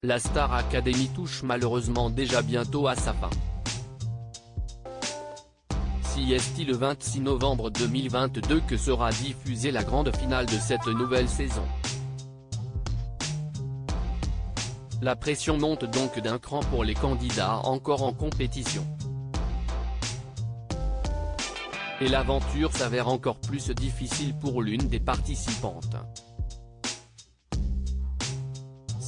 La Star Academy touche malheureusement déjà bientôt à sa fin. CST le 26 novembre 2022 que sera diffusée la grande finale de cette nouvelle saison. La pression monte donc d'un cran pour les candidats encore en compétition. Et l'aventure s'avère encore plus difficile pour l'une des participantes.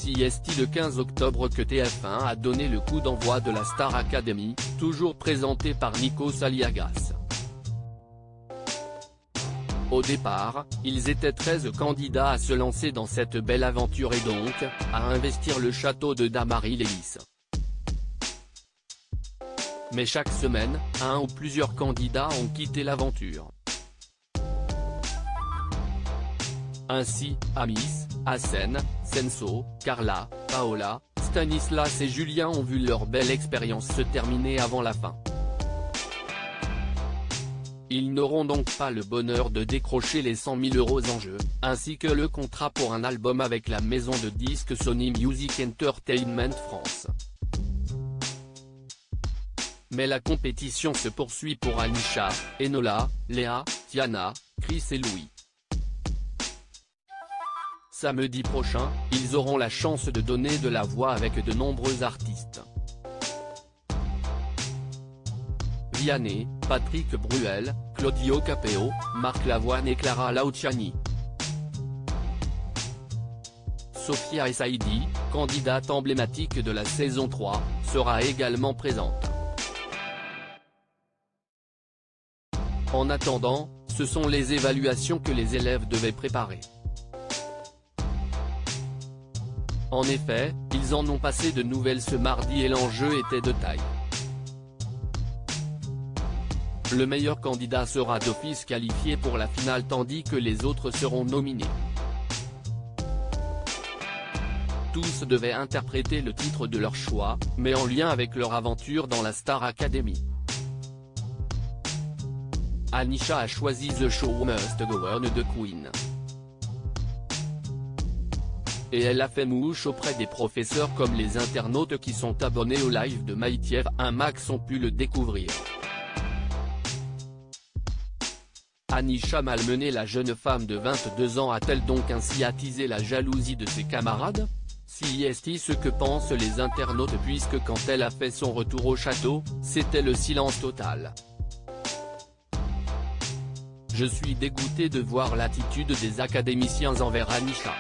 CST le 15 octobre que TF1 a donné le coup d'envoi de la Star Academy, toujours présentée par Nikos Aliagas. Au départ, ils étaient 13 candidats à se lancer dans cette belle aventure et donc, à investir le château de Damary-Lélis. Mais chaque semaine, un ou plusieurs candidats ont quitté l'aventure. Ainsi, Amis, Hassen, Senso, Carla, Paola, Stanislas et Julien ont vu leur belle expérience se terminer avant la fin. Ils n'auront donc pas le bonheur de décrocher les 100 000 € en jeu, ainsi que le contrat pour un album avec la maison de disques Sony Music Entertainment France. Mais la compétition se poursuit pour Anisha, Enola, Léa, Tiana, Chris et Louis. Samedi prochain, ils auront la chance de donner de la voix avec de nombreux artistes. Vianney, Patrick Bruel, Claudio Capeo, Marc Lavoine et Clara Luciani. Sophia Essaidi, candidate emblématique de la saison 3, sera également présente. En attendant, ce sont les évaluations que les élèves devaient préparer. En effet, ils en ont passé de nouvelles ce mardi et l'enjeu était de taille. Le meilleur candidat sera d'office qualifié pour la finale tandis que les autres seront nominés. Tous devaient interpréter le titre de leur choix, mais en lien avec leur aventure dans la Star Academy. Anisha a choisi The Show Must Go On de Queen. Et elle a fait mouche auprès des professeurs comme les internautes qui sont abonnés au live de Maïtiev un max ont pu le découvrir. Anisha malmenée la jeune femme de 22 ans a-t-elle donc ainsi attisé la jalousie de ses camarades? CST ce que pensent les internautes puisque quand elle a fait son retour au château, c'était le silence total. Je suis dégoûté de voir l'attitude des académiciens envers Anisha.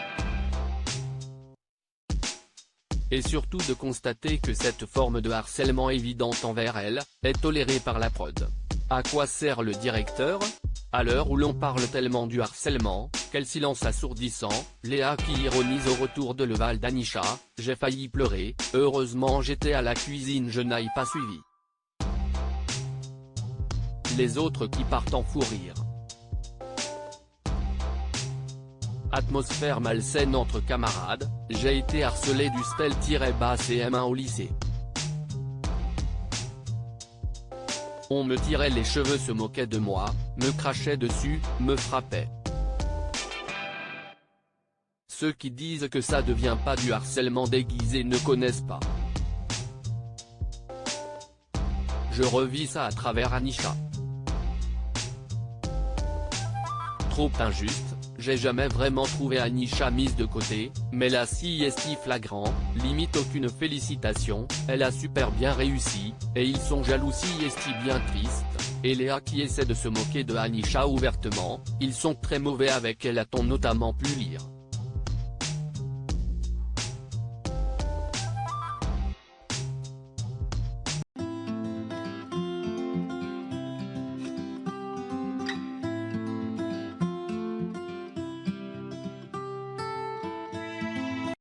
Et surtout de constater que cette forme de harcèlement évidente envers elle, est tolérée par la prod. À quoi sert le directeur? À l'heure où l'on parle tellement du harcèlement, quel silence assourdissant, Léa qui ironise au retour de Leval d'Anisha, j'ai failli pleurer, heureusement j'étais à la cuisine je n'aille pas suivi. Les autres qui partent en fou rire. Atmosphère malsaine entre camarades, j'ai été harcelé du spell-bas CM1 au lycée. On me tirait les cheveux, se moquait de moi, me crachait dessus, me frappait. Ceux qui disent que ça devient pas du harcèlement déguisé ne connaissent pas. Je revis ça à travers Anisha. Trop injuste. J'ai jamais vraiment trouvé Anisha mise de côté, mais la CST flagrant, limite aucune félicitation, elle a super bien réussi, et ils sont jaloux CST bien triste, et Léa qui essaie de se moquer de Anisha ouvertement, ils sont très mauvais avec elle a-t-on notamment pu lire.